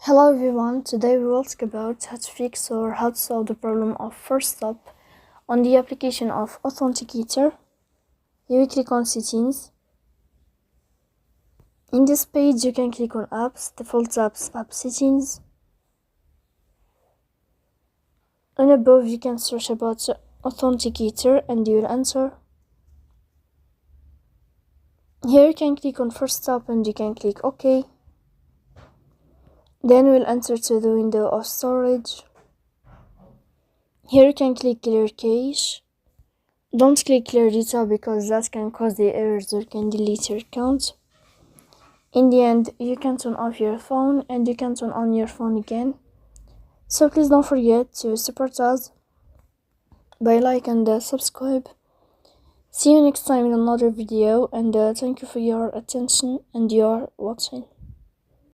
Hello everyone, today we will talk about how to fix or how to solve the problem of Forcestop on the application of Authenticator. Here we click on Settings. In this page you can click on Apps, Default Apps, App Settings. And above you can search about Authenticator and you will enter. Here you can click on Forcestop and you can click OK. Then we'll enter to the window of storage. Here you can click clear cache. Don't click clear data because that can cause the errors or can delete your account. In the end, you can turn off your phone and you can turn on your phone again. So please don't forget to support us by like and subscribe. See you next time in another video, and thank you for your attention and your watching.